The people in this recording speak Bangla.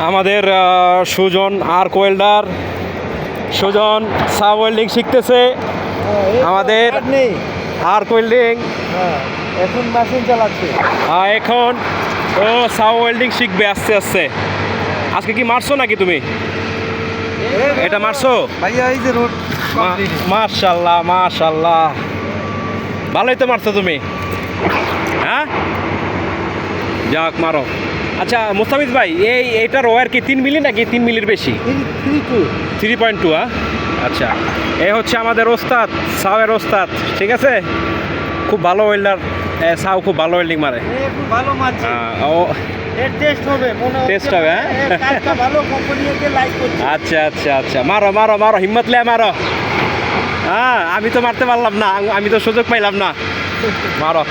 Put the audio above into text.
আমাদের সুজন আর্ক ওয়েল্ডার, সুজন সাব ওয়েল্ডিং শিখতেছে। আমাদের আর্ক ওয়েল্ডিং এখন মেশিন চালাচ্ছে। এখন ও সাব ওয়েল্ডিং শিখবে আস্তে আস্তে। আজকে কি মারছো নাকি তুমি? এটা মারছো? ভাইয়া এই যে রোড মাশাল্লাহ মাশাল্লাহ, ভালোই তো মারছো তুমি। হ্যাঁ, যাক মারো। আচ্ছা মুস্তাফিজ ভাই, এইটার ওয়ার কি 3 মিলি নাকি 3 মিলির বেশি? 3.2। আচ্ছা, এ হচ্ছে আমাদের ওস্তাদ, সাওয়ের ওস্তাদ। ঠিক আছে, খুব ভালো ওয়েল্ডার। সাও খুব ভালো ওয়েল্ডিং মারে। খুব ভালো মারছে। ও এর টেস্ট হবে, মনে হচ্ছে টেস্ট হবে, হ্যাঁ? এর কাজটা ভালো, কোম্পানিকে লাইক করছে। আচ্ছা আচ্ছা আচ্ছা, মারো মারো মারো, হিম্মত লে মারো। হ্যাঁ, আমি তো মারতে পারলাম না, আমি তো সুযোগ পাইলাম না। মারো।